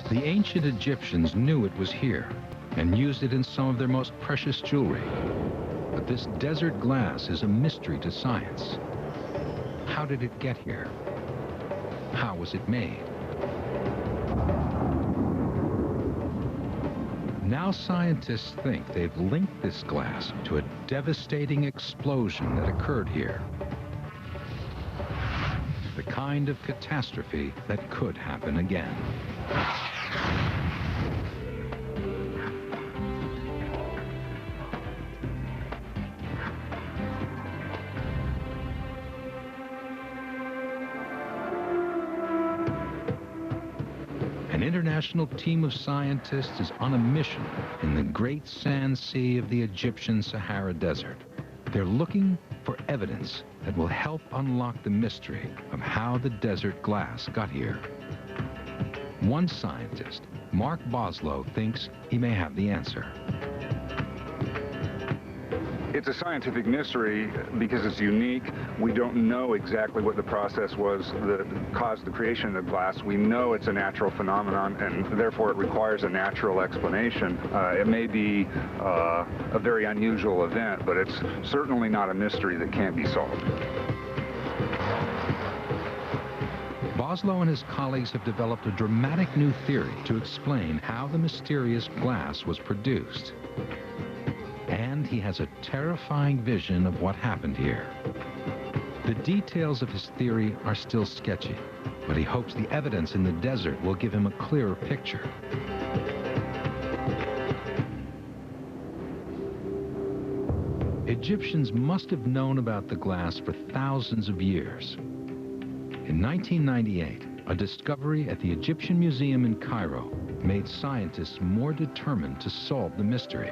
The ancient Egyptians knew it was here and used it in some of their most precious jewelry. But this desert glass is a mystery to science. How did it get here? How was it made? Now scientists think they've linked this glass to a devastating explosion that occurred here. The kind of catastrophe that could happen again. An international team of scientists is on a mission in the great sand sea of the Egyptian Sahara Desert. They're looking for evidence that will help unlock the mystery of how the desert glass got here. One scientist, Mark Boslow, thinks he may have the answer. It's a scientific mystery because it's unique. We don't know exactly what the process was that caused the creation of the glass. We know it's a natural phenomenon, and therefore it requires a natural explanation. It may be a very unusual event, but it's certainly not a mystery that can't be solved. Boslow and his colleagues have developed a dramatic new theory to explain how the mysterious glass was produced. And he has a terrifying vision of what happened here. The details of his theory are still sketchy, but he hopes the evidence in the desert will give him a clearer picture. Egyptians must have known about the glass for thousands of years. In 1998, a discovery at the Egyptian Museum in Cairo made scientists more determined to solve the mystery.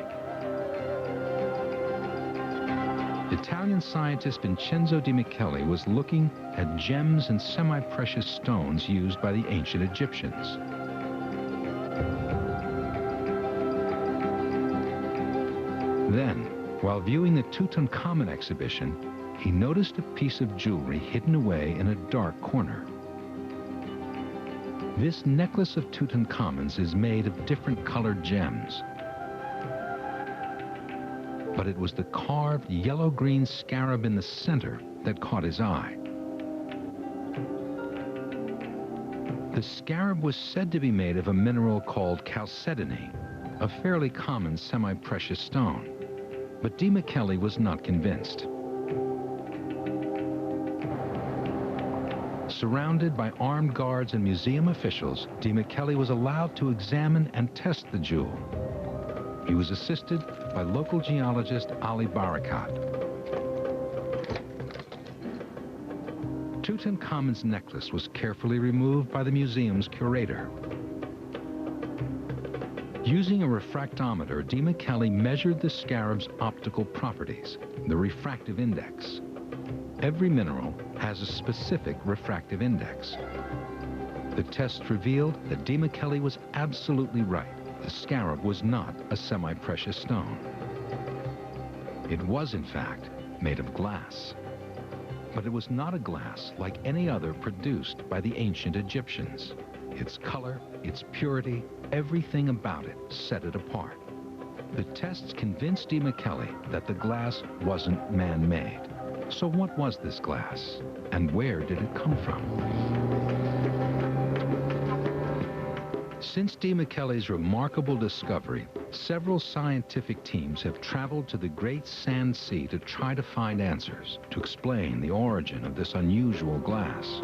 Italian scientist Vincenzo Di Michele was looking at gems and semi-precious stones used by the ancient Egyptians. Then, while viewing the Tutankhamun exhibition, he noticed a piece of jewelry hidden away in a dark corner. This necklace of Tutankhamun's is made of different colored gems. But it was the carved yellow-green scarab in the center that caught his eye. The scarab was said to be made of a mineral called chalcedony, a fairly common semi-precious stone. But Di Michele was not convinced. Surrounded by armed guards and museum officials, Di Michele was allowed to examine and test the jewel. He was assisted by local geologist Ali Barakat. Tutankhamun's necklace was carefully removed by the museum's curator. Using a refractometer, Di Michele measured the scarab's optical properties, the refractive index. Every mineral has a specific refractive index. The test revealed that Di Michele was absolutely right. The scarab was not a semi-precious stone. It was, in fact, made of glass. But it was not a glass like any other produced by the ancient Egyptians. Its color, its purity, everything about it set it apart. The tests convinced Di Michele that the glass wasn't man-made. So what was this glass, and where did it come from? Since Di Michele's remarkable discovery, several scientific teams have traveled to the Great Sand Sea to try to find answers, to explain the origin of this unusual glass.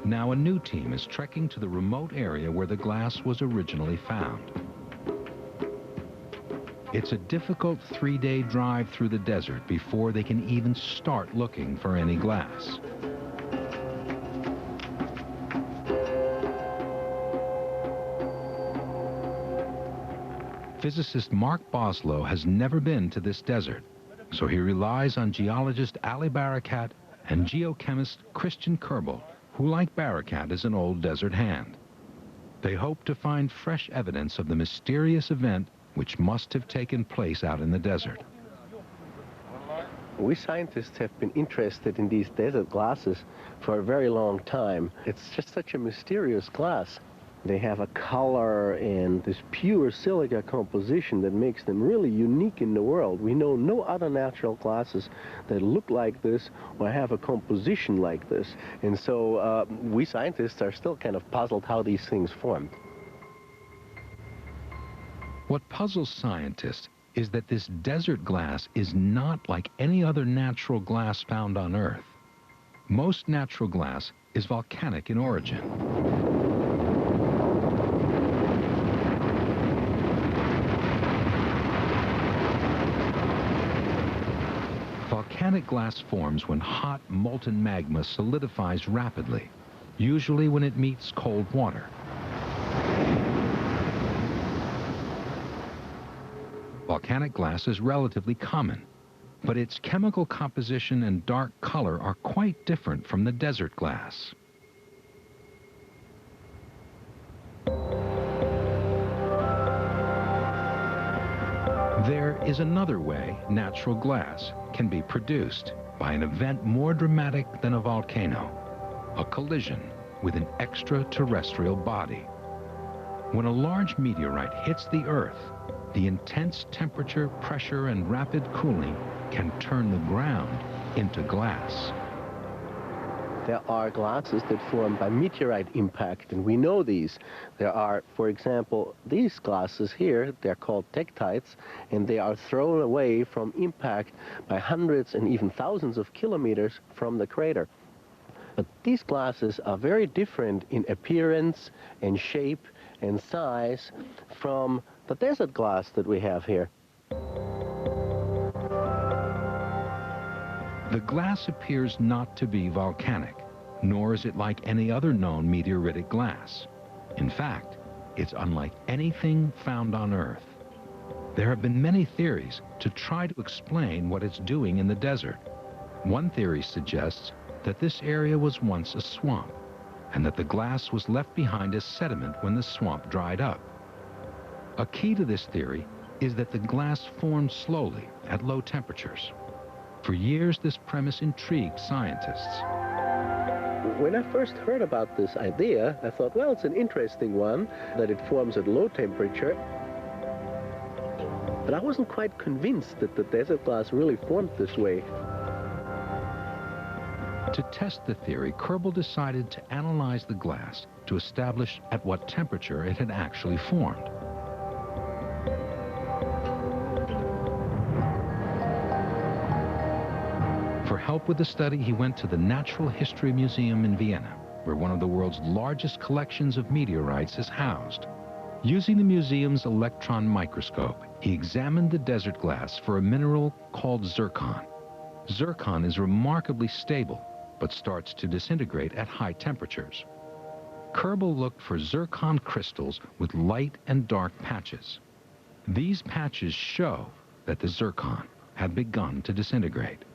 Now a new team is trekking to the remote area where the glass was originally found. It's a difficult 3-day drive through the desert before they can even start looking for any glass. Physicist Mark Boslow has never been to this desert, so he relies on geologist Ali Barakat and geochemist Christian Kerbel, who, like Barakat, is an old desert hand. They hope to find fresh evidence of the mysterious event which must have taken place out in the desert. We scientists have been interested in these desert glasses for a very long time. It's just such a mysterious glass. They have a color and this pure silica composition that makes them really unique in the world. We know no other natural glasses that look like this or have a composition like this. And so we scientists are still kind of puzzled how these things formed. What puzzles scientists is that this desert glass is not like any other natural glass found on Earth. Most natural glass is volcanic in origin. Volcanic glass forms when hot, molten magma solidifies rapidly, usually when it meets cold water. Volcanic glass is relatively common, but its chemical composition and dark color are quite different from the desert glass. There is another way natural glass can be produced, by an event more dramatic than a volcano, a collision with an extraterrestrial body. When a large meteorite hits the Earth, the intense temperature, pressure, and rapid cooling can turn the ground into glass. There are glasses that form by meteorite impact, and we know these. There are, for example, these glasses here, they're called tektites, and they are thrown away from impact by hundreds and even thousands of kilometers from the crater. But these glasses are very different in appearance and shape and size from the desert glass that we have here. The glass appears not to be volcanic, nor is it like any other known meteoritic glass. In fact, it's unlike anything found on Earth. There have been many theories to try to explain what it's doing in the desert. One theory suggests that this area was once a swamp, and that the glass was left behind as sediment when the swamp dried up. A key to this theory is that the glass formed slowly at low temperatures. For years, this premise intrigued scientists. When I first heard about this idea, I thought, well, it's an interesting one, that it forms at low temperature. But I wasn't quite convinced that the desert glass really formed this way. To test the theory, Kerbel decided to analyze the glass to establish at what temperature it had actually formed. For help with the study, he went to the Natural History Museum in Vienna, where one of the world's largest collections of meteorites is housed. Using the museum's electron microscope, he examined the desert glass for a mineral called zircon. Zircon is remarkably stable, but starts to disintegrate at high temperatures. Kerbel looked for zircon crystals with light and dark patches. These patches show that the zircon had begun to disintegrate.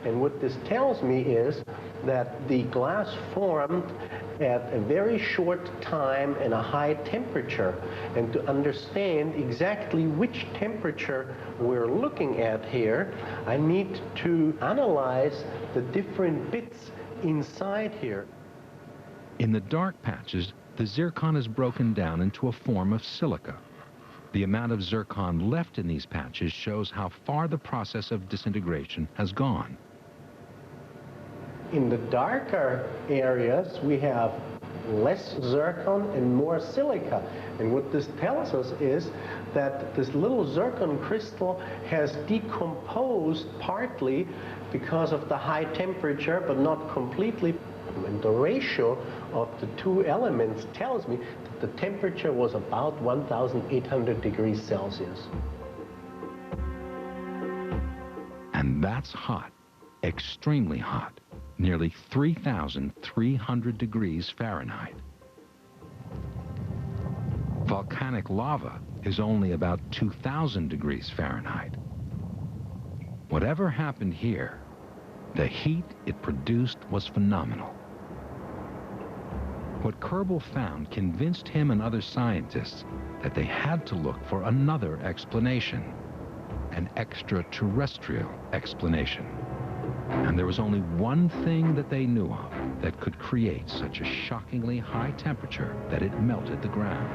And what this tells me is that the glass formed at a very short time and a high temperature. And to understand exactly which temperature we're looking at here, I need to analyze the different bits inside here. In the dark patches, the zircon is broken down into a form of silica. The amount of zircon left in these patches shows how far the process of disintegration has gone. In the darker areas, we have less zircon and more silica. And what this tells us is that this little zircon crystal has decomposed partly because of the high temperature, but not completely. And the ratio of the two elements tells me that the temperature was about 1,800 degrees Celsius. And that's hot, extremely hot. Nearly 3,300 degrees Fahrenheit. Volcanic lava is only about 2,000 degrees Fahrenheit. Whatever happened here, the heat it produced was phenomenal. What Kerbel found convinced him and other scientists that they had to look for another explanation, an extraterrestrial explanation. And there was only one thing that they knew of. that could create such a shockingly high temperature that it melted the ground.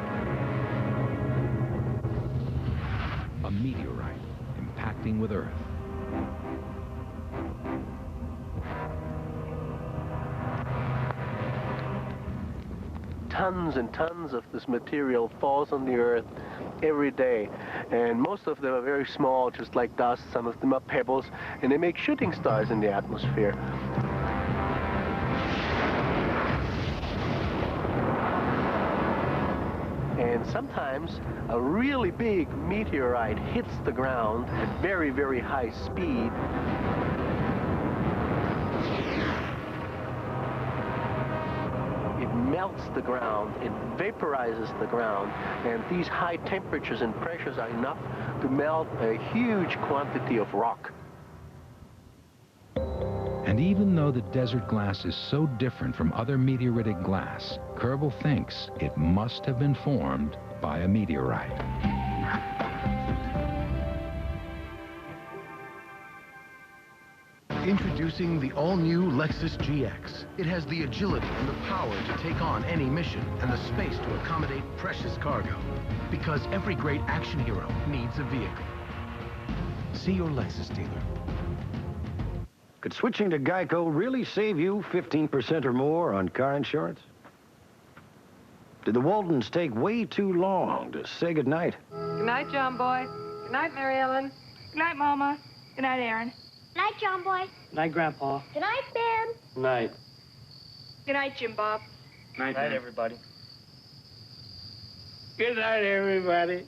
A meteorite impacting with Earth. Tons and tons of this material falls on the Earth every day, and most of them are very small, just like dust. Some of them are pebbles, and they make shooting stars in the atmosphere. And sometimes a really big meteorite hits the ground at very, very high speed. Melts the ground, it vaporizes the ground, and these high temperatures and pressures are enough to melt a huge quantity of rock. And even though the desert glass is so different from other meteoritic glass, Kerbal thinks it must have been formed by a meteorite. Introducing the all-new Lexus GX. It has the agility and the power to take on any mission and the space to accommodate precious cargo. Because every great action hero needs a vehicle. See your Lexus dealer. Could switching to Geico really save you 15% or more on car insurance? Did the Waldens take way too long to say goodnight? Good night, John Boy. Good night, Mary Ellen. Good night, Mama. Good night, Aaron. Good night, John Boy. Good night, Grandpa. Good night, Ben. Good night. Good night, Jim Bob. Good night, everybody. Good night, everybody.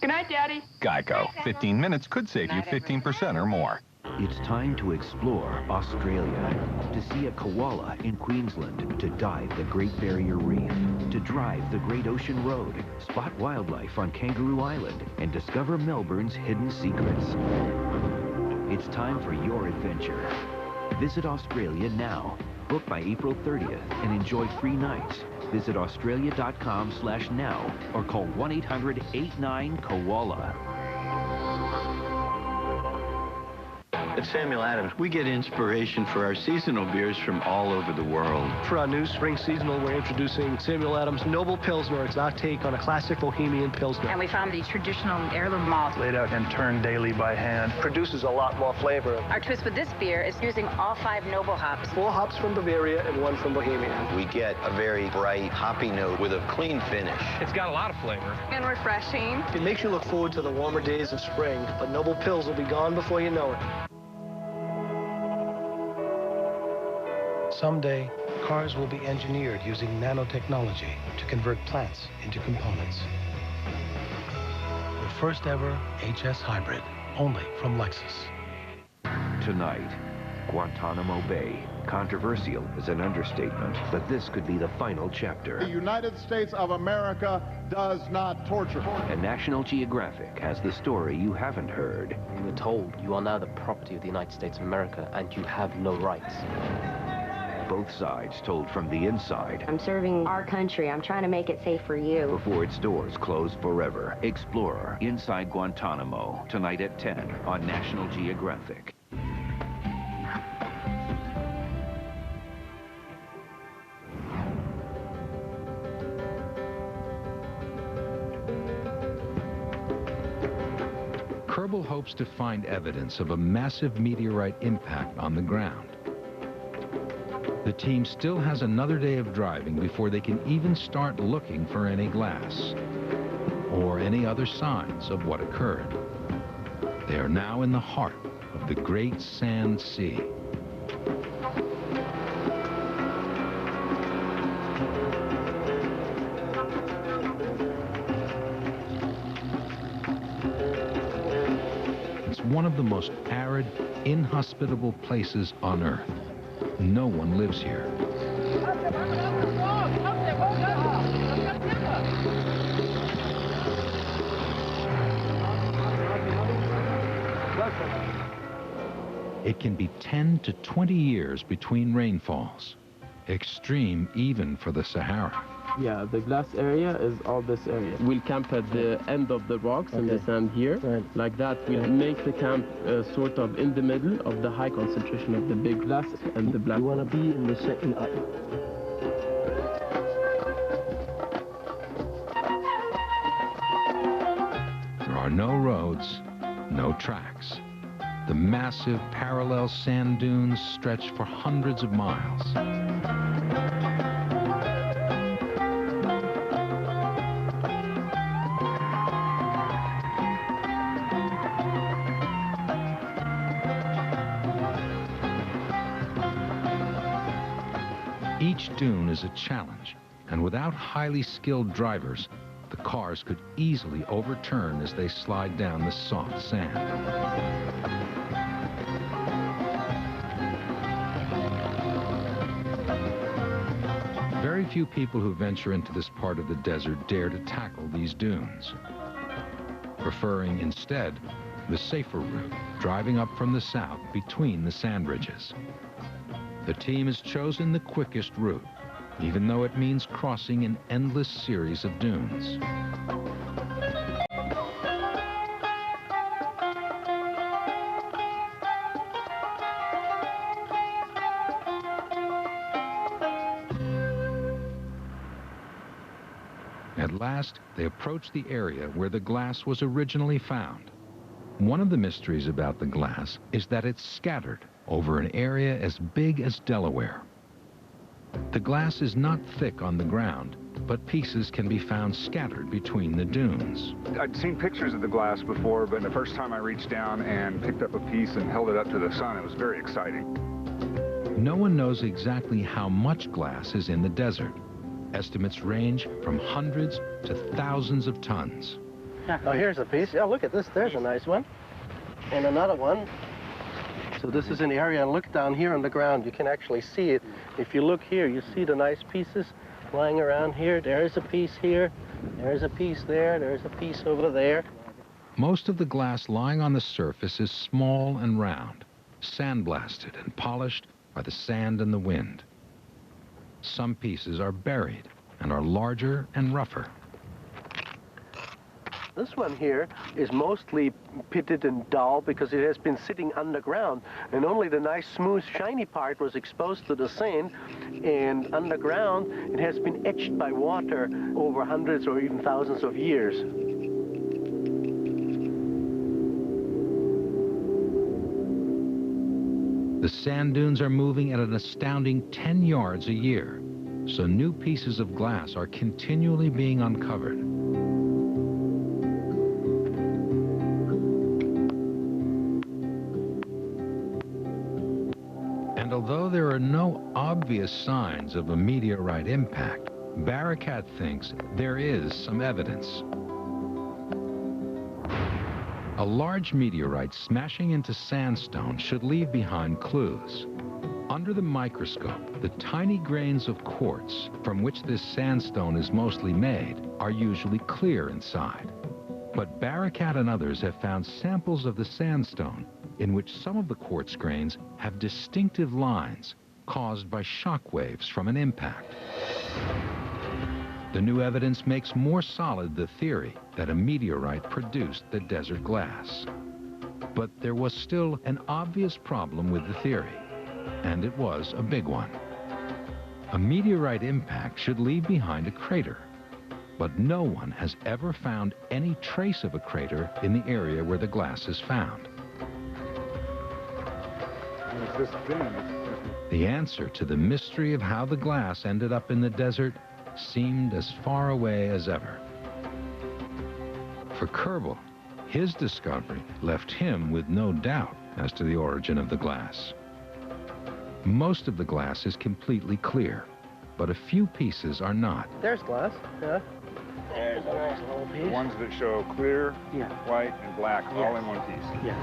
Good night, Daddy. Geico. 15 minutes could save you 15% or more. It's time to explore Australia, to see a koala in Queensland, to dive the Great Barrier Reef, to drive the Great Ocean Road, spot wildlife on Kangaroo Island, and discover Melbourne's hidden secrets. It's time for your adventure. Visit Australia now. Book by April 30th and enjoy free nights. Visit australia.com/now or call 1-800-89-KOALA. At Samuel Adams, we get inspiration for our seasonal beers from all over the world. For our new spring seasonal, we're introducing Samuel Adams Noble Pilsner. It's our take on a classic Bohemian Pilsner. And we found these traditional heirloom malts. Laid out and turned daily by hand. Produces a lot more flavor. Our twist with this beer is using all 5 noble hops. 4 hops from Bavaria and 1 from Bohemia. We get a very bright, hoppy note with a clean finish. It's got a lot of flavor. And refreshing. It makes you look forward to the warmer days of spring, but Noble Pils will be gone before you know it. Someday, cars will be engineered using nanotechnology to convert plants into components. The first ever HS Hybrid, only from Lexus. Tonight, Guantanamo Bay. Controversial is an understatement, but this could be the final chapter. The United States of America does not torture. And National Geographic has the story you haven't heard. You were told you are now the property of the United States of America and you have no rights. Both sides told from the inside. I'm serving our country. I'm trying to make it safe for you. Before its doors close forever. Explorer, Inside Guantanamo, tonight at 10 on National Geographic. Kerbal hopes to find evidence of a massive meteorite impact on the ground. The team still has another day of driving before they can even start looking for any glass or any other signs of what occurred. They are now in the heart of the Great Sand Sea. It's one of the most arid, inhospitable places on Earth. No one lives here. It can be 10 to 20 years between rainfalls, extreme even for the Sahara. Yeah, the glass area is all this area. We'll camp at the end of the rocks and the sand here. Right. Like that, we'll make the camp sort of in the middle of the high concentration of the big glass and the black. You want to be in the second. There are no roads, no tracks. The massive parallel sand dunes stretch for hundreds of miles. Each dune is a challenge, and without highly skilled drivers, the cars could easily overturn as they slide down the soft sand. Very few people who venture into this part of the desert dare to tackle these dunes, preferring instead the safer route, driving up from the south between the sand ridges. The team has chosen the quickest route, even though it means crossing an endless series of dunes. At last, they approach the area where the glass was originally found. One of the mysteries about the glass is that it's scattered over an area as big as Delaware. The glass is not thick on the ground, but pieces can be found scattered between the dunes. I'd seen pictures of the glass before, but the first time I reached down and picked up a piece and held it up to the sun, it was very exciting. No one knows exactly how much glass is in the desert. Estimates range from hundreds to thousands of tons. Oh, here's a piece. Yeah, look at this. There's a nice one. And another one. So this is an area, and look down here on the ground. You can actually see it. If you look here, you see the nice pieces lying around here. There's a piece here. There's a piece there. There's a piece over there. Most of the glass lying on the surface is small and round, sandblasted and polished by the sand and the wind. Some pieces are buried and are larger and rougher. This one here is mostly pitted and dull because it has been sitting underground, and only the nice, smooth, shiny part was exposed to the sand, and underground it has been etched by water over hundreds or even thousands of years. The sand dunes are moving at an astounding 10 yards a year, so new pieces of glass are continually being uncovered. And although there are no obvious signs of a meteorite impact, Barakat thinks there is some evidence. A large meteorite smashing into sandstone should leave behind clues. Under the microscope, the tiny grains of quartz from which this sandstone is mostly made are usually clear inside. But Barakat and others have found samples of the sandstone in which some of the quartz grains have distinctive lines caused by shock waves from an impact. The new evidence makes more solid the theory that a meteorite produced the desert glass. But there was still an obvious problem with the theory, and it was a big one. A meteorite impact should leave behind a crater, but no one has ever found any trace of a crater in the area where the glass is found. The answer to the mystery of how the glass ended up in the desert seemed as far away as ever. For Kerbal, his discovery left him with no doubt as to the origin of the glass. Most of the glass is completely clear, but a few pieces are not. There's glass, yeah. There's a nice little piece. Ones that show clear, white, and black, all in one piece. Yeah.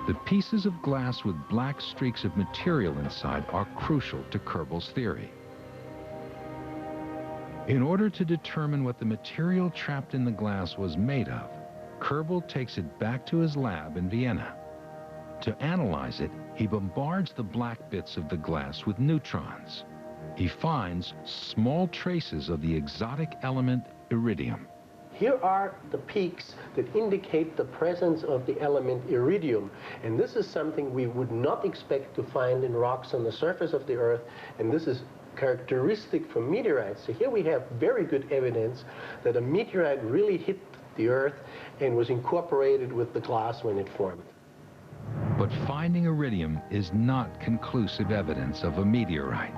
The pieces of glass with black streaks of material inside are crucial to Kerbal's theory. In order to determine what the material trapped in the glass was made of, Kerbal takes it back to his lab in Vienna. To analyze it, he bombards the black bits of the glass with neutrons. He finds small traces of the exotic element iridium. Here are the peaks that indicate the presence of the element iridium. And this is something we would not expect to find in rocks on the surface of the Earth. And this is characteristic for meteorites. So here we have very good evidence that a meteorite really hit the Earth and was incorporated with the glass when it formed. But finding iridium is not conclusive evidence of a meteorite.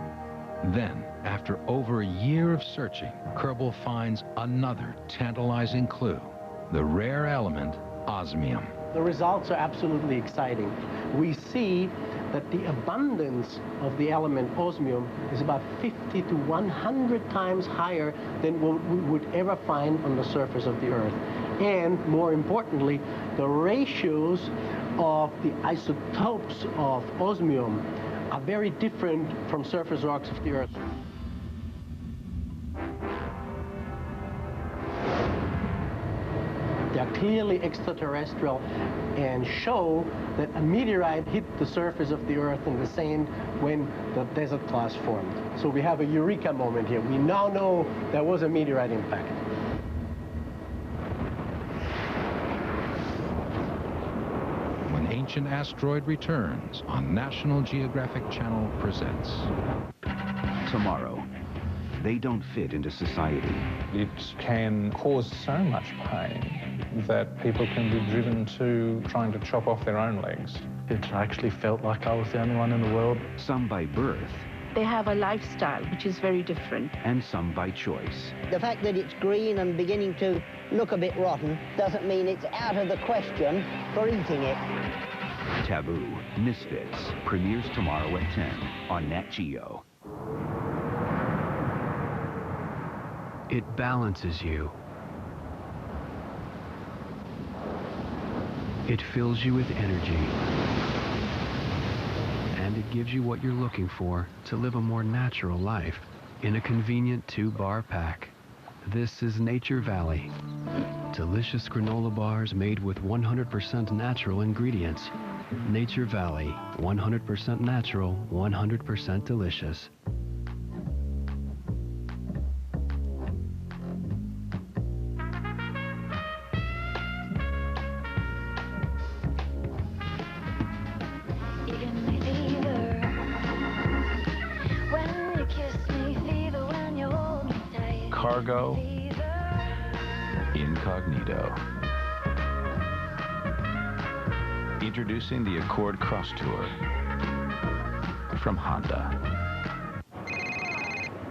Then, after over a year of searching, Kerbal finds another tantalizing clue, the rare element osmium. The results are absolutely exciting. We see that the abundance of the element osmium is about 50 to 100 times higher than what we would ever find on the surface of the Earth. And more importantly, the ratios of the isotopes of osmium are very different from surface rocks of the Earth. They are clearly extraterrestrial and show that a meteorite hit the surface of the Earth and the sand when the desert glass formed. So we have a eureka moment here. We now know there was a meteorite impact. Ancient Asteroid returns on National Geographic Channel presents. Tomorrow, they don't fit into society. It can cause so much pain that people can be driven to trying to chop off their own legs. It actually felt like I was the only one in the world. Some by birth. They have a lifestyle which is very different. And some by choice. The fact that it's green and beginning to look a bit rotten doesn't mean it's out of the question for eating it. Taboo, Misfits, premieres tomorrow at 10 on Nat Geo. It balances you. It fills you with energy. And it gives you what you're looking for to live a more natural life in a convenient 2-bar pack. This is Nature Valley. Delicious granola bars made with 100% natural ingredients. Nature Valley, 100% natural, 100% delicious. Cargo Incognito. Introducing the Accord Cross Tour from Honda.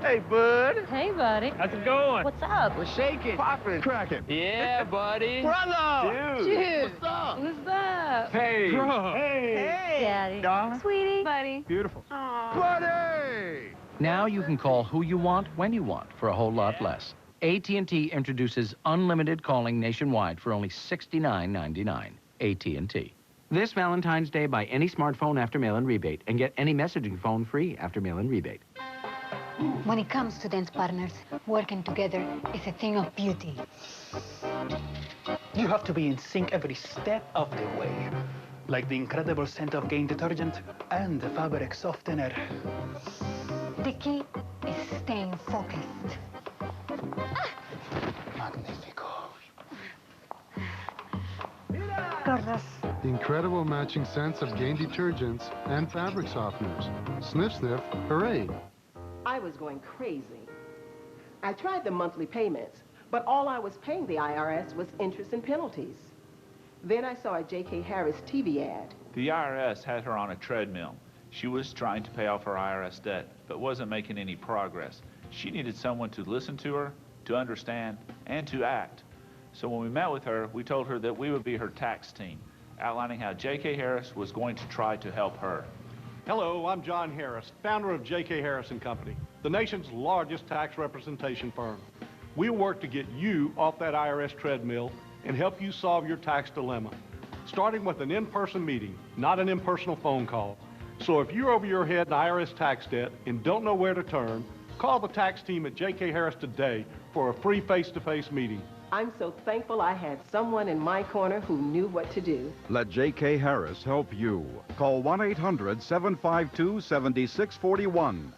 Hey, bud. Hey, buddy. How's it going? What's up? We're shaking. Popping. Cracking. Yeah, buddy. Brother. Dude. What's up? What's up? Hey. Bro. Hey. Daddy. Darling. Sweetie. Buddy. Beautiful. Aww. Buddy. Now you can call who you want, when you want, for a whole lot less. AT&T introduces unlimited calling nationwide for only $69.99. AT&T. This Valentine's Day, buy any smartphone after mail-in rebate and get any messaging phone free after mail-in rebate. When it comes to dance partners, working together is a thing of beauty. You have to be in sync every step of the way, like the incredible scent of Gain detergent and the fabric softener. The key is staying focused. Magnifico. Gorgeous. The incredible matching scents of Gain detergents and fabric softeners. Sniff, sniff, hooray. I was going crazy. I tried the monthly payments, but all I was paying the IRS was interest and penalties. Then I saw a J.K. Harris TV ad. The IRS had her on a treadmill. She was trying to pay off her IRS debt, but wasn't making any progress. She needed someone to listen to her, to understand, and to act. So when we met with her, we told her that we would be her tax team, outlining how J.K. Harris was going to try to help her. Hello, I'm John Harris, founder of J.K. Harris & Company, the nation's largest tax representation firm. We'll work to get you off that IRS treadmill and help you solve your tax dilemma, starting with an in-person meeting, not an impersonal phone call. So if you're over your head in IRS tax debt and don't know where to turn, call the tax team at J.K. Harris today for a free face-to-face meeting. I'm so thankful I had someone in my corner who knew what to do. Let J.K. Harris help you. Call 1-800-752-7641.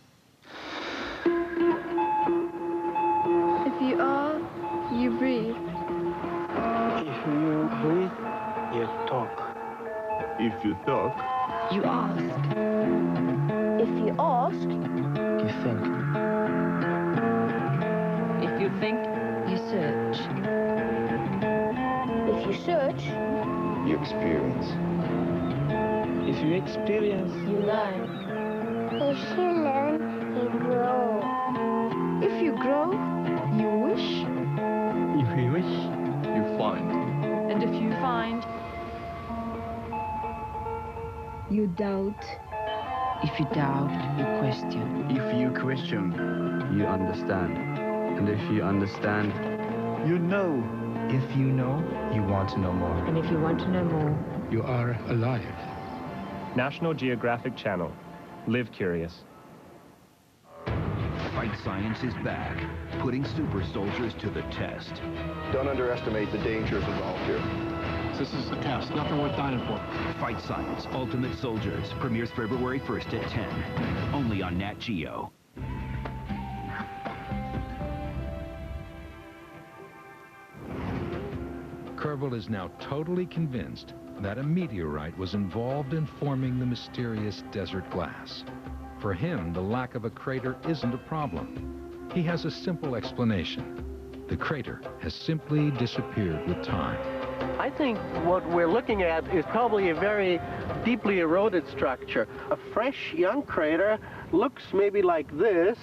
breathe. If you breathe, you talk. If you talk, You ask. If you ask, You think. If you think, you search. if you search, You experience. If you experience, You learn. if you learn, you grow. If you grow, you wish. if you wish, you find. And if you find, you doubt. If you doubt, you question. If you question, you understand. And if you understand, you know. If you know, you want to know more. And if you want to know more, You are alive. National Geographic Channel. Live curious. Fight Science is back, putting super soldiers to the test. Don't underestimate the dangers involved here. This is a test, nothing worth dying for. Fight Science Ultimate Soldiers premieres February 1st at 10, only on Nat Geo. Kerbal is now totally convinced that a meteorite was involved in forming the mysterious desert glass. For him, the lack of a crater isn't a problem. He has a simple explanation. The crater has simply disappeared with time. I think what we're looking at is probably a very deeply eroded structure. A fresh young crater looks maybe like this,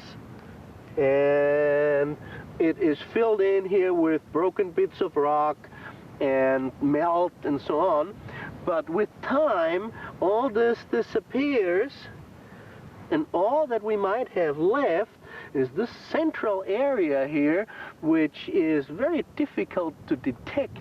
and it is filled in here with broken bits of rock and melt and so on. But with time, all this disappears, and all that we might have left is this central area here, which is very difficult to detect.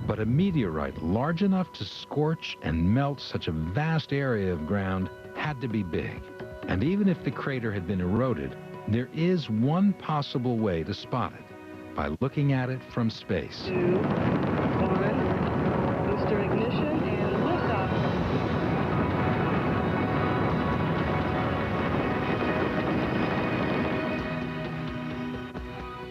But a meteorite large enough to scorch and melt such a vast area of ground had to be big. And even if the crater had been eroded, there is one possible way to spot it, by looking at it from space. 2, 1, booster ignition, and liftoff.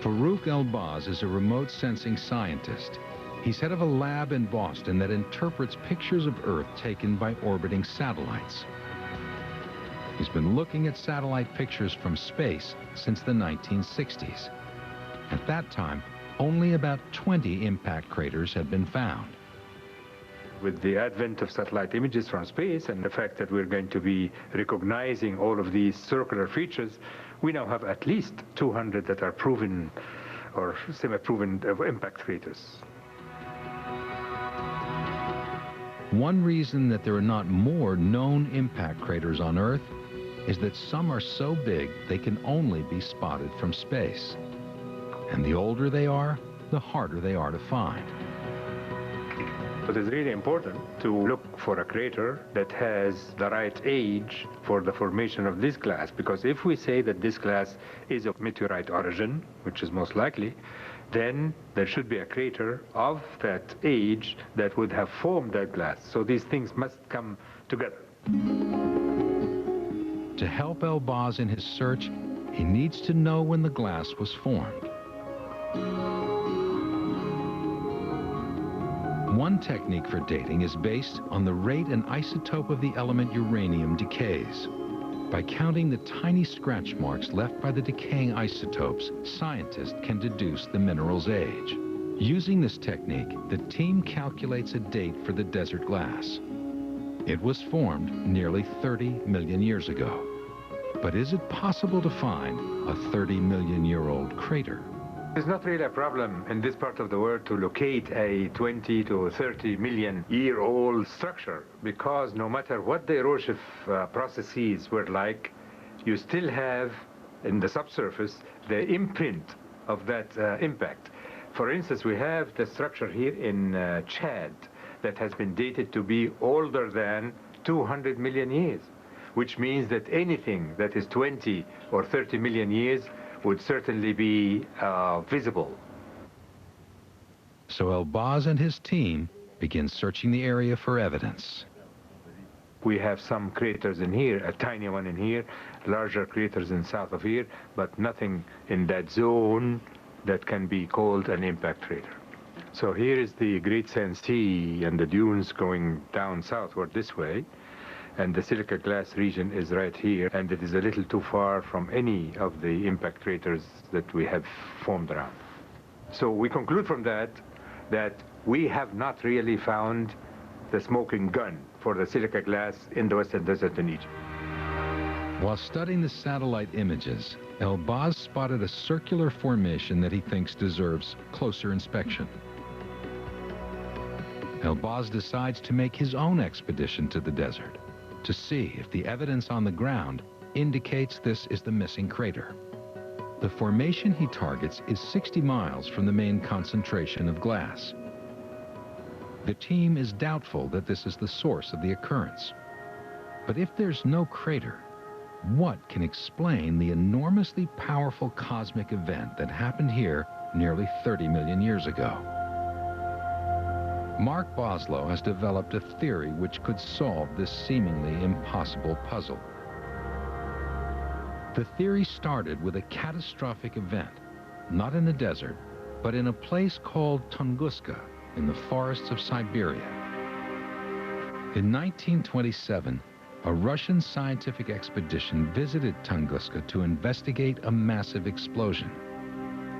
Farouk Elbaz is a remote sensing scientist. He's head of a lab in Boston that interprets pictures of Earth taken by orbiting satellites. He's been looking at satellite pictures from space since the 1960s. At that time, only about 20 impact craters had been found. With the advent of satellite images from space and the fact that we're going to be recognizing all of these circular features, we now have at least 200 that are proven or semi-proven impact craters. One reason that there are not more known impact craters on Earth is that some are so big they can only be spotted from space. And the older they are, the harder they are to find. It is really important to look for a crater that has the right age for the formation of this glass, because if we say that this glass is of meteorite origin, which is most likely, then there should be a crater of that age that would have formed that glass. So these things must come together. To help Elbaz in his search, he needs to know when the glass was formed. One technique for dating is based on the rate an isotope of the element uranium decays. By counting the tiny scratch marks left by the decaying isotopes, scientists can deduce the mineral's age. Using this technique, the team calculates a date for the desert glass. It was formed nearly 30 million years ago. But is it possible to find a 30-million-year-old crater? It's not really a problem in this part of the world to locate a 20 to 30 million year old structure, because no matter what the erosive processes were like, you still have in the subsurface the imprint of that impact. For instance, we have the structure here in Chad that has been dated to be older than 200 million years, which means that anything that is 20 or 30 million years would certainly be visible. So Elbaz and his team begin searching the area for evidence. We have some craters in here, a tiny one in here, larger craters in south of here, but nothing in that zone that can be called an impact crater. So here is the Great Sand Sea and the dunes going down southward this way, and the silica glass region is right here, and it is a little too far from any of the impact craters that we have formed around. So we conclude from that we have not really found the smoking gun for the silica glass in the Western Desert in Egypt. While studying the satellite images, Elbaz spotted a circular formation that he thinks deserves closer inspection. Elbaz decides to make his own expedition to the desert to see if the evidence on the ground indicates this is the missing crater. The formation he targets is 60 miles from the main concentration of glass. The team is doubtful that this is the source of the occurrence. But if there's no crater, what can explain the enormously powerful cosmic event that happened here nearly 30 million years ago? Mark Boslow has developed a theory which could solve this seemingly impossible puzzle. The theory started with a catastrophic event, not in the desert, but in a place called Tunguska in the forests of Siberia. In 1927, a Russian scientific expedition visited Tunguska to investigate a massive explosion.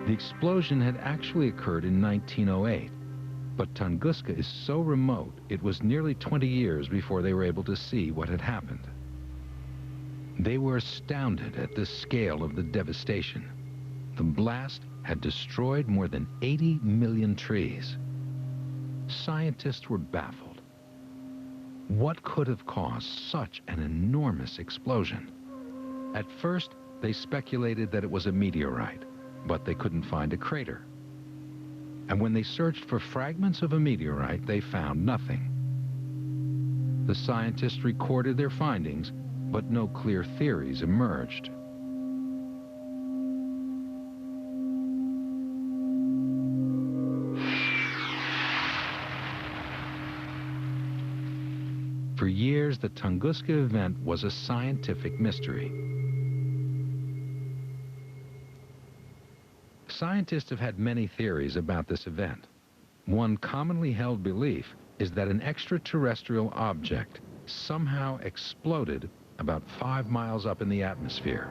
The explosion had actually occurred in 1908, but Tunguska is so remote, it was nearly 20 years before they were able to see what had happened. They were astounded at the scale of the devastation. The blast had destroyed more than 80 million trees. Scientists were baffled. What could have caused such an enormous explosion? At first, they speculated that it was a meteorite, but they couldn't find a crater. And when they searched for fragments of a meteorite, they found nothing. The scientists recorded their findings, but no clear theories emerged. For years, the Tunguska event was a scientific mystery. Scientists have had many theories about this event. One commonly held belief is that an extraterrestrial object somehow exploded about 5 miles up in the atmosphere.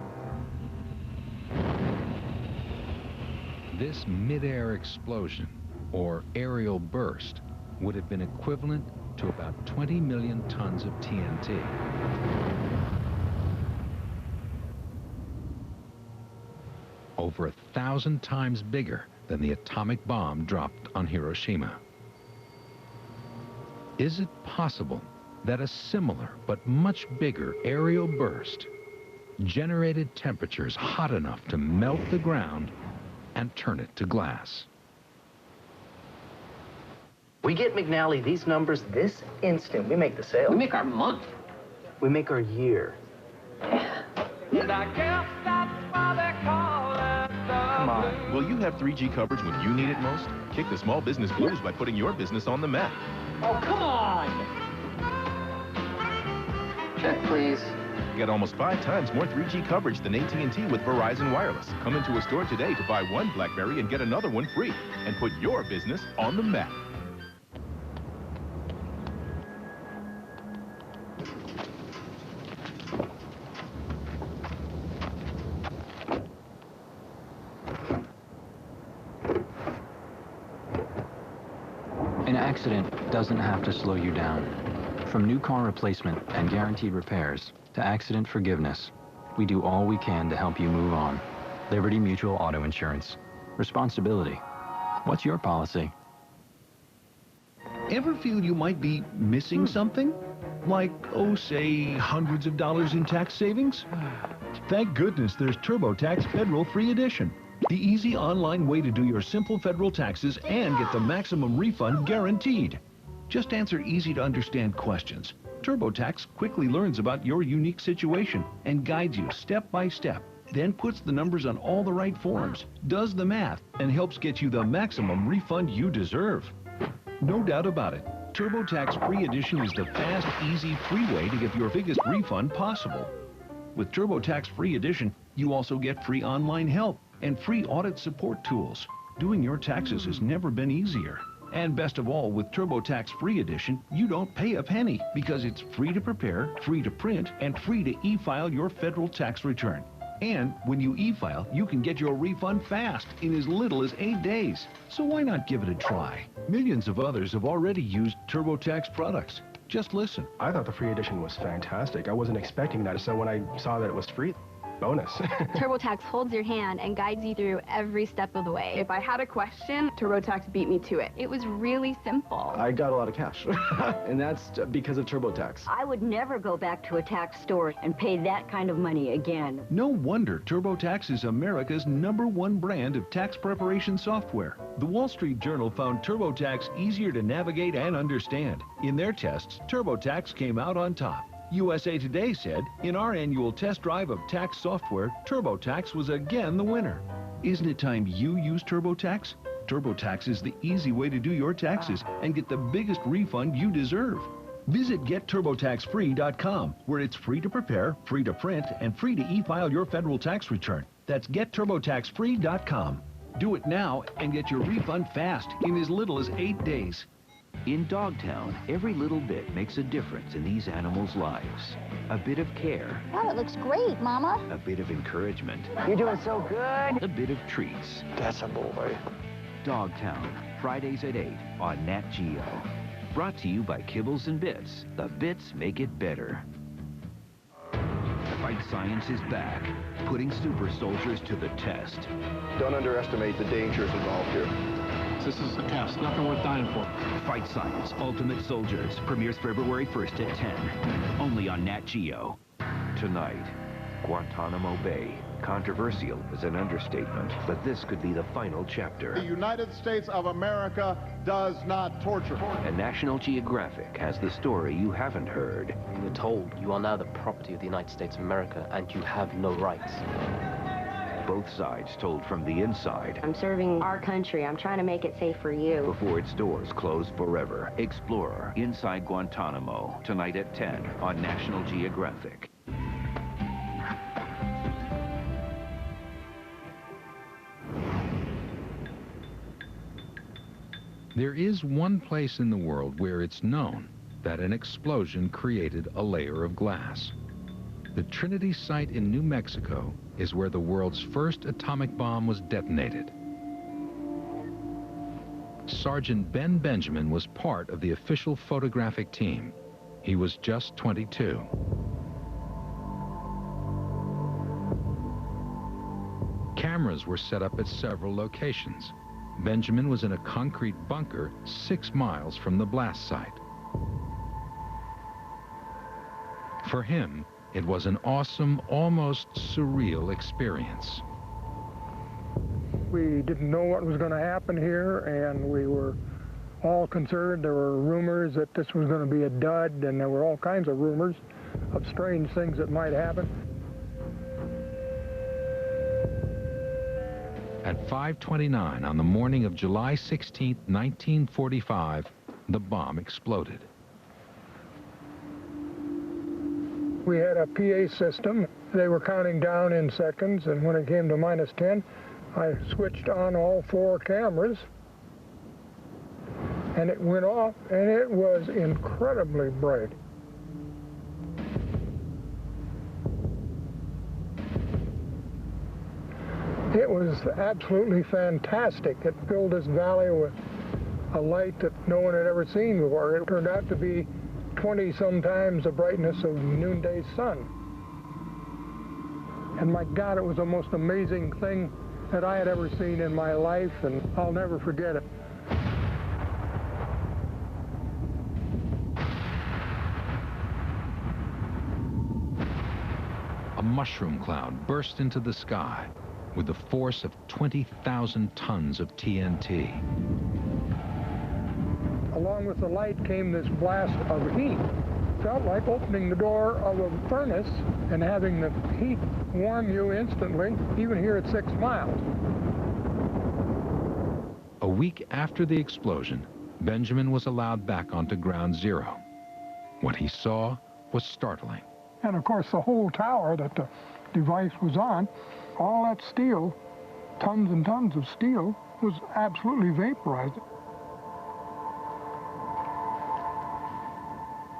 This mid-air explosion, or aerial burst, would have been equivalent to about 20 million tons of TNT. Over 1,000 times bigger than the atomic bomb dropped on Hiroshima. Is it possible that a similar but much bigger aerial burst generated temperatures hot enough to melt the ground and turn it to glass? We get McNally these numbers this instant. We make the sale. We make our month. We make our year. And I guess that's why they call it the Come on. Will you have 3G coverage when you need it most? Kick the small business blues by putting your business on the map. Oh, come on! Check, please. Get almost 5 times more 3G coverage than AT&T with Verizon Wireless. Come into a store today to buy one BlackBerry and get another one free. And put your business on the map. An accident doesn't have to slow you down. From new car replacement and guaranteed repairs to accident forgiveness, we do all we can to help you move on. Liberty Mutual Auto Insurance. Responsibility. What's your policy? Ever feel you might be missing something? Like, oh, say, hundreds of dollars in tax savings? Thank goodness there's TurboTax Federal Free Edition. The easy online way to do your simple federal taxes and get the maximum refund guaranteed. Just answer easy-to-understand questions. TurboTax quickly learns about your unique situation and guides you step by step, then puts the numbers on all the right forms, does the math, and helps get you the maximum refund you deserve. No doubt about it, TurboTax Free Edition is the fast, easy, free way to get your biggest refund possible. With TurboTax Free Edition, you also get free online help and free audit support tools. Doing your taxes has never been easier. And best of all, with TurboTax Free Edition, you don't pay a penny because it's free to prepare, free to print, and free to e-file your federal tax return. And when you e-file, you can get your refund fast in as little as 8 days. So why not give it a try? Millions of others have already used TurboTax products. Just listen. I thought the free edition was fantastic. I wasn't expecting that, so when I saw that it was free, bonus. TurboTax holds your hand and guides you through every step of the way. If I had a question, TurboTax beat me to it. It was really simple. I got a lot of cash, and that's because of TurboTax. I would never go back to a tax store and pay that kind of money again. No wonder TurboTax is America's #1 brand of tax preparation software. The Wall Street Journal found TurboTax easier to navigate and understand. In their tests, TurboTax came out on top. USA Today said, in our annual test drive of tax software, TurboTax was again the winner. Isn't it time you use TurboTax? TurboTax is the easy way to do your taxes and get the biggest refund you deserve. Visit GetTurboTaxFree.com, where it's free to prepare, free to print, and free to e-file your federal tax return. That's GetTurboTaxFree.com. Do it now and get your refund fast in as little as 8 days. In Dogtown, every little bit makes a difference in these animals' lives. A bit of care. Oh, it looks great, Mama. A bit of encouragement. You're doing so good. A bit of treats. That's a boy. Dogtown, Fridays at 8 on Nat Geo. Brought to you by Kibbles and Bits. The bits make it better. Fight Science is back, putting super soldiers to the test. Don't underestimate the dangers involved here. This is a test, nothing worth dying for. Fight Science Ultimate Soldiers premieres February 1st at 10, only on Nat Geo. Tonight, Guantanamo Bay. Controversial is an understatement, but this could be the final chapter. The United States of America does not torture. And National Geographic has the story you haven't heard. You're told you are now the property of the United States of America and you have no rights. Both sides told from the inside. I'm serving our country. I'm trying to make it safe for you. Before its doors close forever. Explorer Inside Guantanamo, tonight at 10 on National Geographic. There is one place in the world where it's known that an explosion created a layer of glass. The Trinity site in New Mexico is where the world's first atomic bomb was detonated. Sergeant Ben Benjamin was part of the official photographic team. He was just 22. Cameras were set up at several locations. Benjamin was in a concrete bunker 6 miles from the blast site. For him, it was an awesome, almost surreal experience. We didn't know what was going to happen here, and we were all concerned. There were rumors that this was going to be a dud, and there were all kinds of rumors of strange things that might happen. At 5:29 on the morning of July 16, 1945, the bomb exploded. We had a PA system. They were counting down in seconds, and when it came to -10, I switched on all 4 cameras, and it went off, and it was incredibly bright. It was absolutely fantastic. It filled this valley with a light that no one had ever seen before. It turned out to be 20-some times the brightness of noonday sun. And my God, it was the most amazing thing that I had ever seen in my life, and I'll never forget it. A mushroom cloud burst into the sky with the force of 20,000 tons of TNT. Along with the light came this blast of heat. Felt like opening the door of a furnace and having the heat warm you instantly, even here at 6 miles. A week after the explosion, Benjamin was allowed back onto ground zero. What he saw was startling. And of course, the whole tower that the device was on, all that steel tons and tons of steel was absolutely vaporized.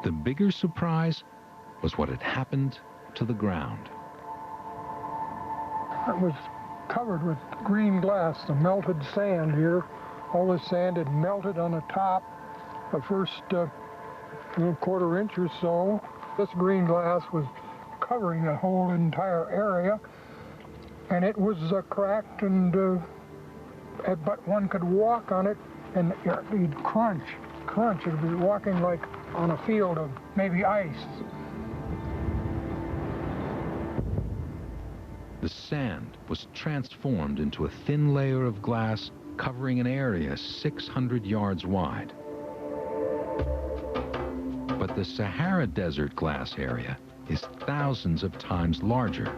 The bigger surprise was what had happened to the ground. It was covered with green glass, the melted sand here. All the sand had melted on the top, the first quarter inch or so. This green glass was covering the whole entire area, and it was cracked, and but one could walk on it, and you'd crunch. It'd be walking like on a field of maybe ice. The sand was transformed into a thin layer of glass covering an area 600 yards wide. But the Sahara Desert glass area is thousands of times larger.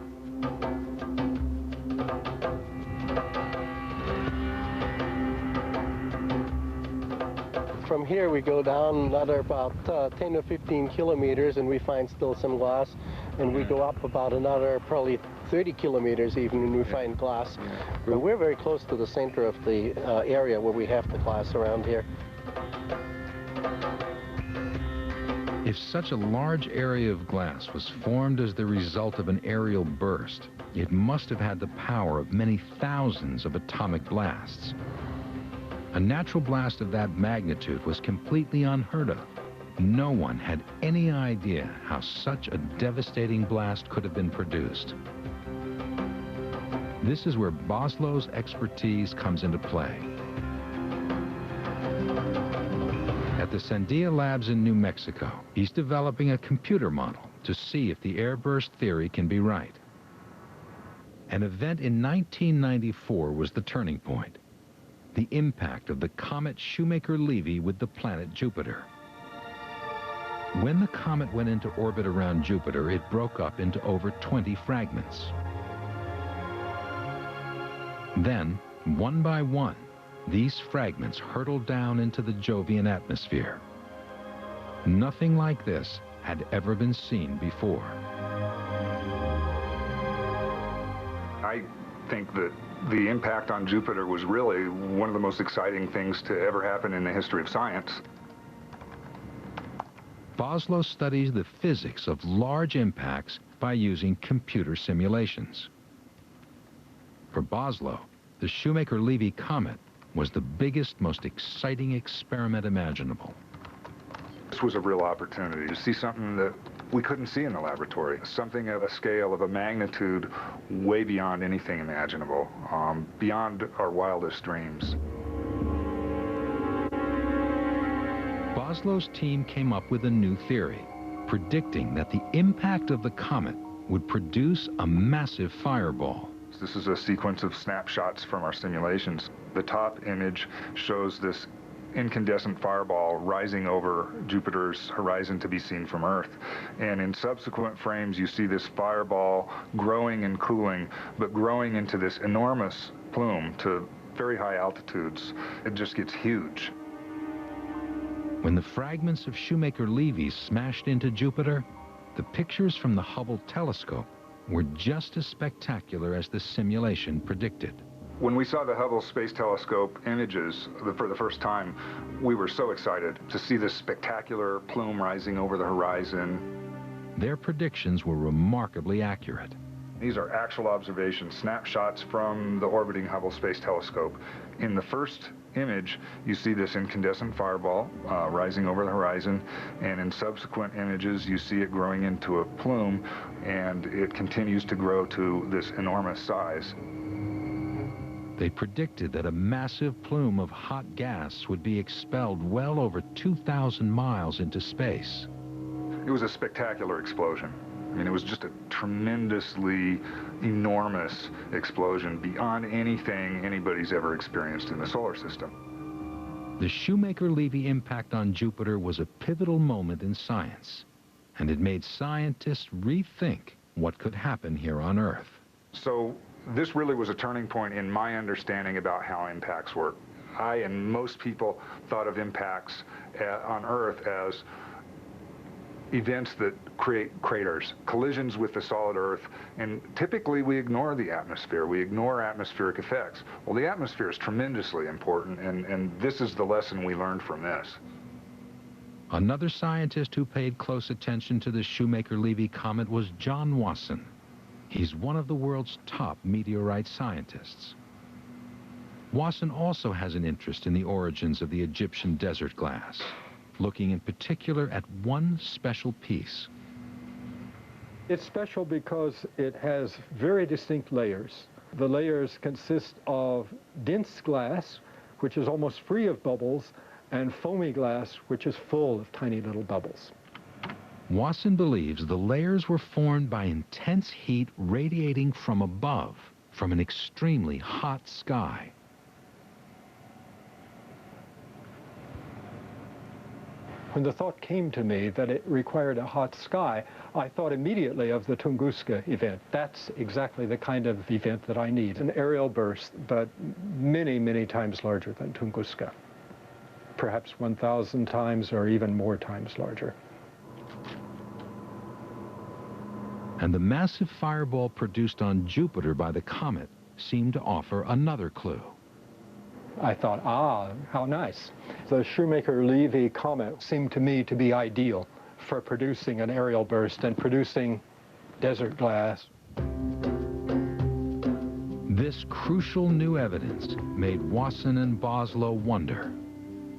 From here we go down another about 10 or 15 kilometers and we find still some glass, and we go up about another probably 30 kilometers even and we find glass. But we're very close to the center of the area where we have the glass around here. If such a large area of glass was formed as the result of an aerial burst, it must have had the power of many thousands of atomic blasts. A natural blast of that magnitude was completely unheard of. No one had any idea how such a devastating blast could have been produced. This is where Boslow's expertise comes into play. At the Sandia Labs in New Mexico, he's developing a computer model to see if the airburst theory can be right. An event in 1994 was the turning point. The impact of the comet Shoemaker-Levy with the planet Jupiter. When the comet went into orbit around Jupiter, it broke up into over 20 fragments. Then, one by one, these fragments hurtled down into the Jovian atmosphere. Nothing like this had ever been seen before. I think that the impact on Jupiter was really one of the most exciting things to ever happen in the history of science. Boslow studies the physics of large impacts by using computer simulations. For Boslow, the Shoemaker-Levy comet was the biggest, most exciting experiment imaginable. This was a real opportunity to see something that we couldn't see in the laboratory, something of a scale of a magnitude way beyond anything imaginable, beyond our wildest dreams. Boslow's team came up with a new theory, predicting that the impact of the comet would produce a massive fireball. This is a sequence of snapshots from our simulations. The top image shows this incandescent fireball rising over Jupiter's horizon to be seen from Earth. And in subsequent frames, you see this fireball growing and cooling, but growing into this enormous plume to very high altitudes. It just gets huge. When the fragments of Shoemaker-Levy smashed into Jupiter, the pictures from the Hubble telescope were just as spectacular as the simulation predicted. When we saw the Hubble Space Telescope images for the first time, we were so excited to see this spectacular plume rising over the horizon. Their predictions were remarkably accurate. These are actual observations, snapshots from the orbiting Hubble Space Telescope. In the first image, you see this incandescent fireball rising over the horizon, and in subsequent images, you see it growing into a plume, and it continues to grow to this enormous size. They predicted that a massive plume of hot gas would be expelled well over 2,000 miles into space. It was a spectacular explosion. I mean, it was just a tremendously enormous explosion beyond anything anybody's ever experienced in the solar system. The Shoemaker-Levy impact on Jupiter was a pivotal moment in science, and it made scientists rethink what could happen here on Earth. So this really was a turning point in my understanding about how impacts work. I and most people thought of impacts on Earth as events that create craters, collisions with the solid Earth, and typically we ignore the atmosphere. We ignore atmospheric effects. Well, the atmosphere is tremendously important, and this is the lesson we learned from this. Another scientist who paid close attention to the Shoemaker-Levy comet was John Wasson. He's one of the world's top meteorite scientists. Wasson also has an interest in the origins of the Egyptian desert glass, looking in particular at one special piece. It's special because it has very distinct layers. The layers consist of dense glass, which is almost free of bubbles, and foamy glass, which is full of tiny little bubbles. Wasson believes the layers were formed by intense heat radiating from above, from an extremely hot sky. When the thought came to me that it required a hot sky, I thought immediately of the Tunguska event. That's exactly the kind of event that I need. An aerial burst, but many, many times larger than Tunguska. Perhaps 1,000 times or even more times larger. And the massive fireball produced on Jupiter by the comet seemed to offer another clue. I thought, how nice. The Shoemaker-Levy comet seemed to me to be ideal for producing an aerial burst and producing desert glass. This crucial new evidence made Wasson and Boslow wonder,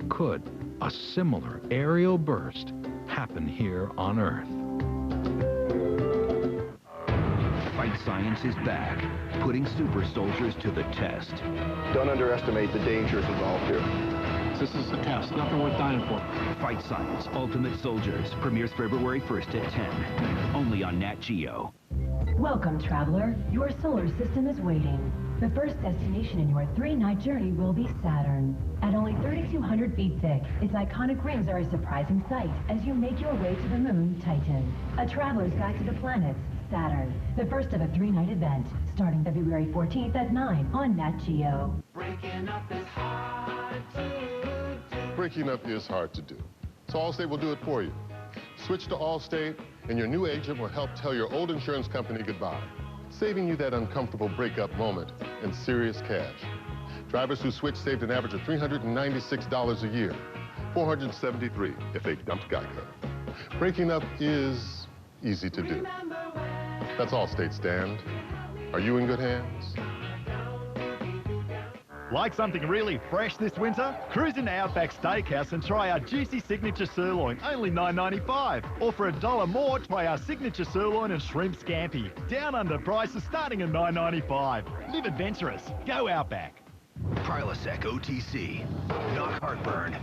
could a similar aerial burst happen here on Earth? Fight Science is back, putting super soldiers to the test. Don't underestimate the dangers involved here. This is a test, nothing worth dying for. Fight Science Ultimate Soldiers premieres February 1st at 10, only on Nat Geo. Welcome, traveler. Your solar system is waiting. The first destination in your 3-night journey will be Saturn. At only 3,200 feet thick, its iconic rings are a surprising sight as you make your way to the moon, Titan. A traveler's guide to the planets, Saturn. The first of a 3-night event, starting February 14th at 9 on Nat Geo. Breaking up is hard to do. Breaking up is hard to do. So Allstate will do it for you. Switch to Allstate, and your new agent will help tell your old insurance company goodbye, saving you that uncomfortable breakup moment and serious cash. Drivers who switch saved an average of $396 a year, $473 if they dumped Geico. Breaking up is easy to do. That's Allstate, Stand. Are you in good hands? Like something really fresh this winter? Cruise into Outback Steakhouse and try our juicy signature sirloin, only $9.95. Or for $1 more, try our signature sirloin and shrimp scampi. Down under prices starting at $9.95. Live adventurous. Go Outback. Prilosec OTC. Knock heartburn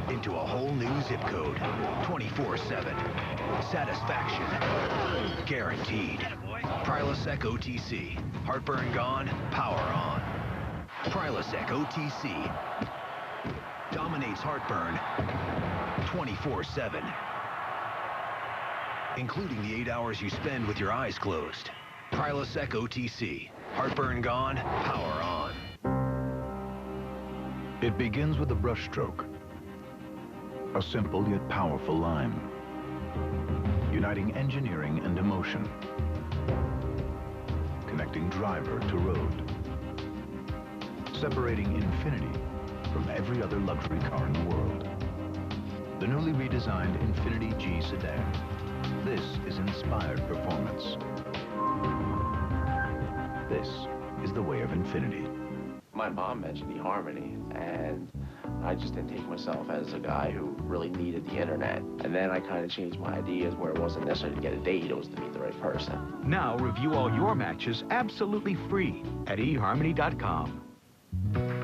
into a whole new zip code. 24/7. Satisfaction guaranteed. Prilosec OTC. Heartburn gone, power on. Prilosec OTC dominates heartburn 24/7, including the 8 hours you spend with your eyes closed. Prilosec OTC. Heartburn gone, power on. It begins with a brushstroke, a simple yet powerful line, uniting engineering and emotion, connecting driver to road, separating Infiniti from every other luxury car in the world. The newly redesigned Infiniti G sedan. This is inspired performance. This is the way of Infiniti. My mom mentioned eHarmony, and I just didn't take myself as a guy who really needed the internet. And then I kind of changed my ideas where it wasn't necessarily to get a date, it was to meet the right person. Now review all your matches absolutely free at eHarmony.com.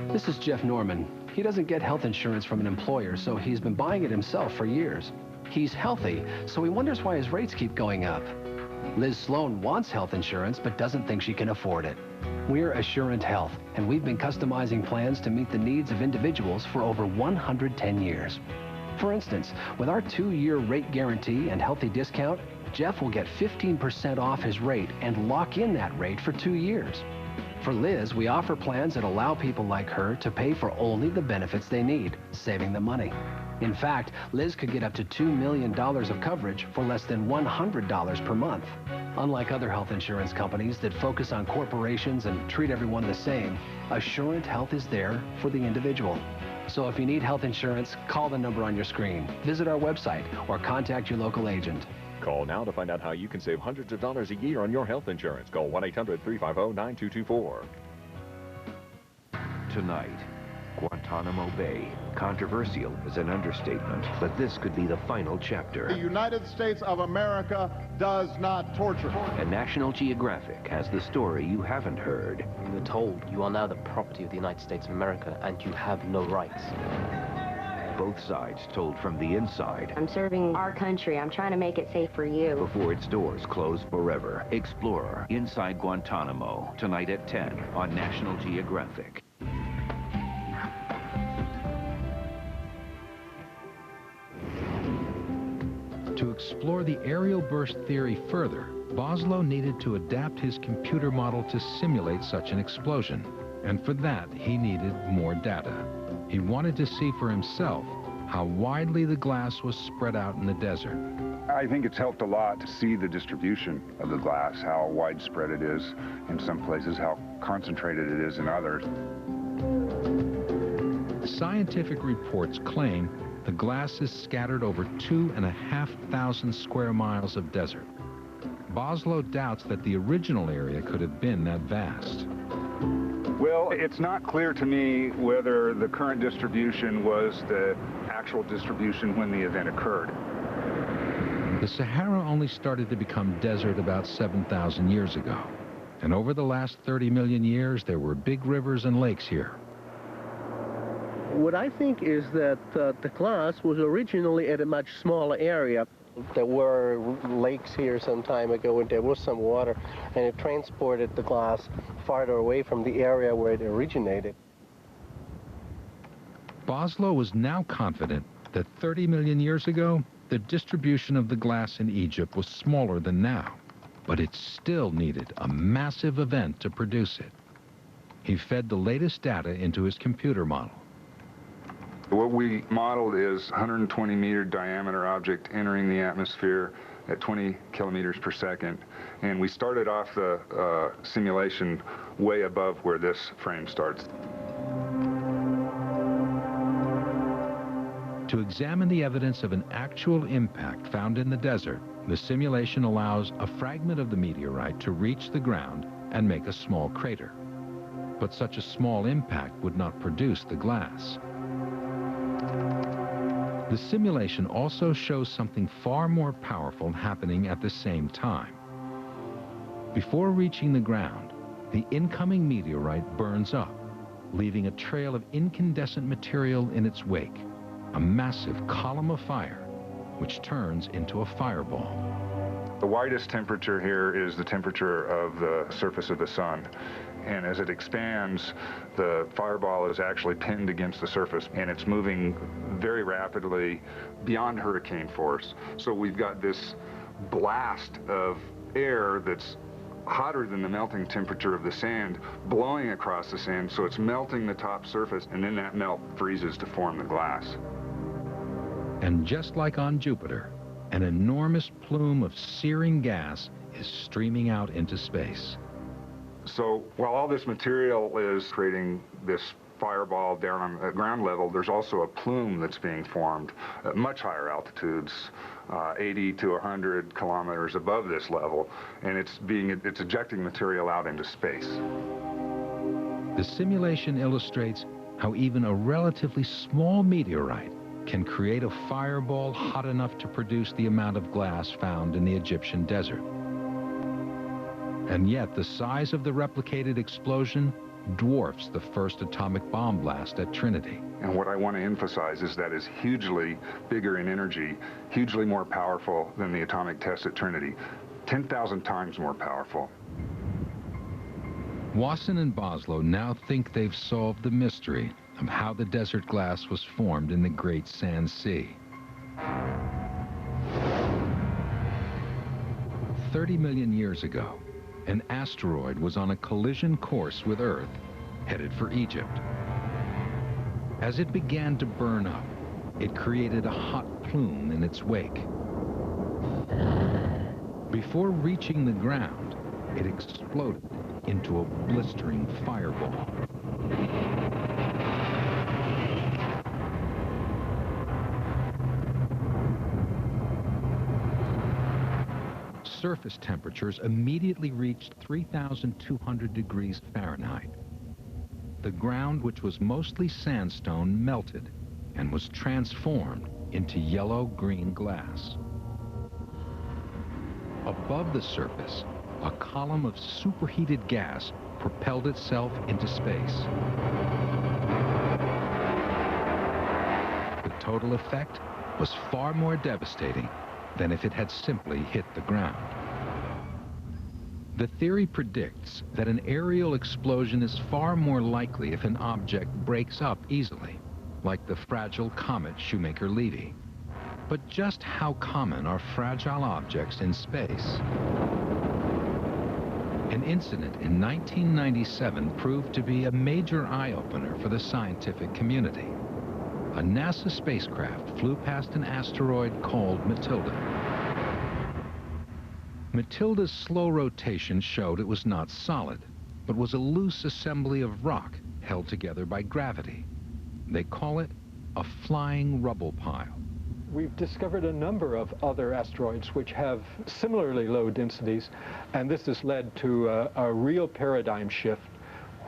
This is Jeff Norman. He doesn't get health insurance from an employer, so he's been buying it himself for years. He's healthy, so he wonders why his rates keep going up. Liz Sloan wants health insurance, but doesn't think she can afford it. We're Assurant Health, and we've been customizing plans to meet the needs of individuals for over 110 years. For instance, with our 2-year rate guarantee and healthy discount, Jeff will get 15% off his rate and lock in that rate for 2 years. For Liz, we offer plans that allow people like her to pay for only the benefits they need, saving them money. In fact, Liz could get up to $2 million of coverage for less than $100 per month. Unlike other health insurance companies that focus on corporations and treat everyone the same, Assurant Health is there for the individual. So if you need health insurance, call the number on your screen, visit our website, or contact your local agent. Call now to find out how you can save hundreds of dollars a year on your health insurance. Call 1-800-350-9224. Tonight, Guantanamo Bay. Controversial is an understatement, but this could be the final chapter. The United States of America does not torture. And National Geographic has the story you haven't heard. You were told you are now the property of the United States of America and you have no rights. Both sides told from the inside. I'm serving our country. I'm trying to make it safe for you. Before its doors close forever. Explorer, Inside Guantanamo, tonight at 10 on National Geographic. To explore the aerial burst theory further, Boslow needed to adapt his computer model to simulate such an explosion. And for that, he needed more data. He wanted to see for himself how widely the glass was spread out in the desert. I think it's helped a lot to see the distribution of the glass, how widespread it is in some places, how concentrated it is in others. Scientific reports claim the glass is scattered over 2,500 square miles of desert. Boslow doubts that the original area could have been that vast. Well, it's not clear to me whether the current distribution was the actual distribution when the event occurred. The Sahara only started to become desert about 7,000 years ago. And over the last 30 million years, there were big rivers and lakes here. What I think is that the glass was originally at a much smaller area. There were lakes here some time ago and there was some water, and it transported the glass farther away from the area where it originated. Boslow was now confident that 30 million years ago, the distribution of the glass in Egypt was smaller than now, but it still needed a massive event to produce it. He fed the latest data into his computer model. What we modeled is 120-meter diameter object entering the atmosphere at 20 kilometers per second. And we started off the simulation way above where this frame starts. To examine the evidence of an actual impact found in the desert, the simulation allows a fragment of the meteorite to reach the ground and make a small crater. But such a small impact would not produce the glass. The simulation also shows something far more powerful happening at the same time. Before reaching the ground, the incoming meteorite burns up, leaving a trail of incandescent material in its wake, a massive column of fire, which turns into a fireball. The widest temperature here is the temperature of the surface of the sun. And as it expands, the fireball is actually pinned against the surface, and it's moving very rapidly beyond hurricane force. So we've got this blast of air that's hotter than the melting temperature of the sand blowing across the sand, so it's melting the top surface, and then that melt freezes to form the glass. And just like on Jupiter, an enormous plume of searing gas is streaming out into space. So while all this material is creating this fireball down on the ground level, there's also a plume that's being formed at much higher altitudes, 80 to 100 kilometers above this level, and it's ejecting material out into space. The simulation illustrates how even a relatively small meteorite can create a fireball hot enough to produce the amount of glass found in the Egyptian desert. And yet the size of the replicated explosion dwarfs the first atomic bomb blast at Trinity. And what I want to emphasize is that is hugely bigger in energy, hugely more powerful than the atomic test at Trinity, 10,000 times more powerful. Wasson and Boslow now think they've solved the mystery of how the desert glass was formed in the Great Sand Sea. 30 million years ago, an asteroid was on a collision course with Earth, headed for Egypt. As it began to burn up, it created a hot plume in its wake. Before reaching the ground, it exploded into a blistering fireball. Surface temperatures immediately reached 3,200 degrees Fahrenheit. The ground, which was mostly sandstone, melted and was transformed into yellow-green glass. Above the surface, a column of superheated gas propelled itself into space. The total effect was far more devastating than if it had simply hit the ground. The theory predicts that an aerial explosion is far more likely if an object breaks up easily, like the fragile comet Shoemaker-Levy. But just how common are fragile objects in space? An incident in 1997 proved to be a major eye-opener for the scientific community. A NASA spacecraft flew past an asteroid called Matilda. Matilda's slow rotation showed it was not solid, but was a loose assembly of rock held together by gravity. They call it a flying rubble pile. We've discovered a number of other asteroids which have similarly low densities, and this has led to a real paradigm shift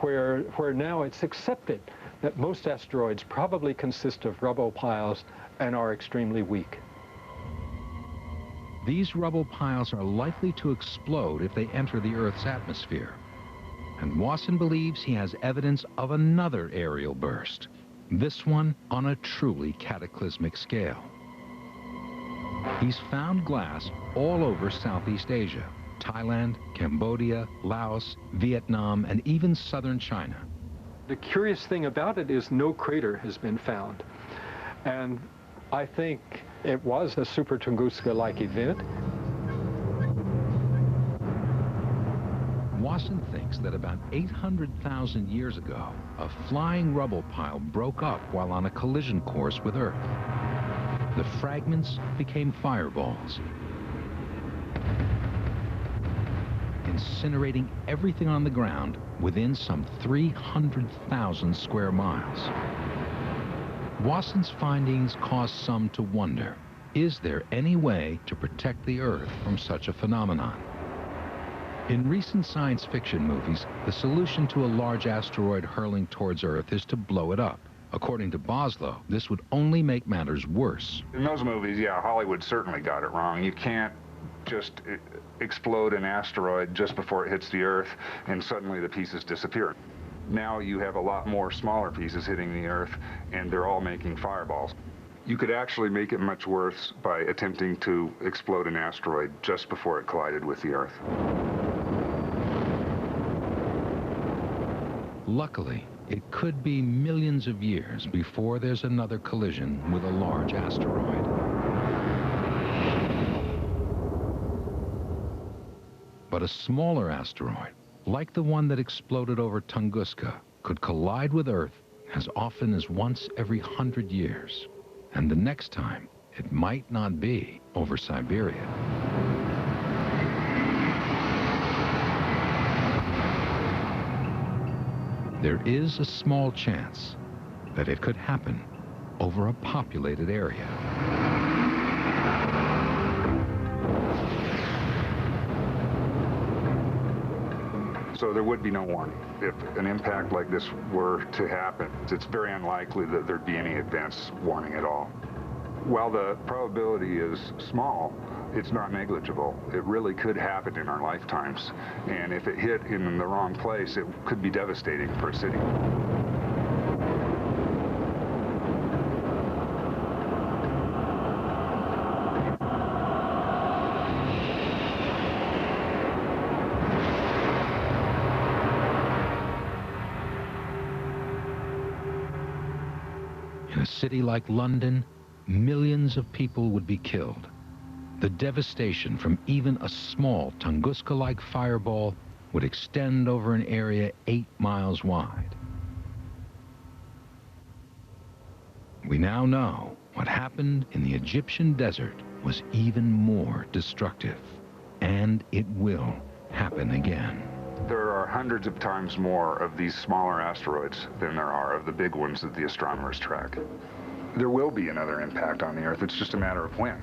where now it's accepted that most asteroids probably consist of rubble piles and are extremely weak. These rubble piles are likely to explode if they enter the Earth's atmosphere. And Wasson believes he has evidence of another aerial burst, this one on a truly cataclysmic scale. He's found glass all over Southeast Asia, Thailand, Cambodia, Laos, Vietnam, and even southern China. The curious thing about it is no crater has been found. And I think it was a Super Tunguska-like event. Wasson thinks that about 800,000 years ago, a flying rubble pile broke up while on a collision course with Earth. The fragments became fireballs, incinerating everything on the ground within some 300,000 square miles. Wasson's findings caused some to wonder, is there any way to protect the Earth from such a phenomenon? In recent science fiction movies, the solution to a large asteroid hurling towards Earth is to blow it up. According to Boslow, this would only make matters worse. In those movies, yeah, Hollywood certainly got it wrong. You can't just explode an asteroid just before it hits the Earth and suddenly the pieces disappear. Now you have a lot more smaller pieces hitting the Earth, and they're all making fireballs. You could actually make it much worse by attempting to explode an asteroid just before it collided with the Earth. Luckily, it could be millions of years before there's another collision with a large asteroid. But a smaller asteroid, like the one that exploded over Tunguska, could collide with Earth as often as once every 100 years. And the next time, it might not be over Siberia. There is a small chance that it could happen over a populated area. So there would be no warning. If an impact like this were to happen, it's very unlikely that there'd be any advance warning at all. While the probability is small, it's not negligible. It really could happen in our lifetimes. And if it hit in the wrong place, it could be devastating for a city. In a city like London, millions of people would be killed. The devastation from even a small Tunguska-like fireball would extend over an area 8 miles wide. We now know What happened in the Egyptian desert was even more destructive. And it will happen again. There are hundreds of times more of these smaller asteroids than there are of the big ones that the astronomers track. There will be another impact on the Earth. It's just a matter of when.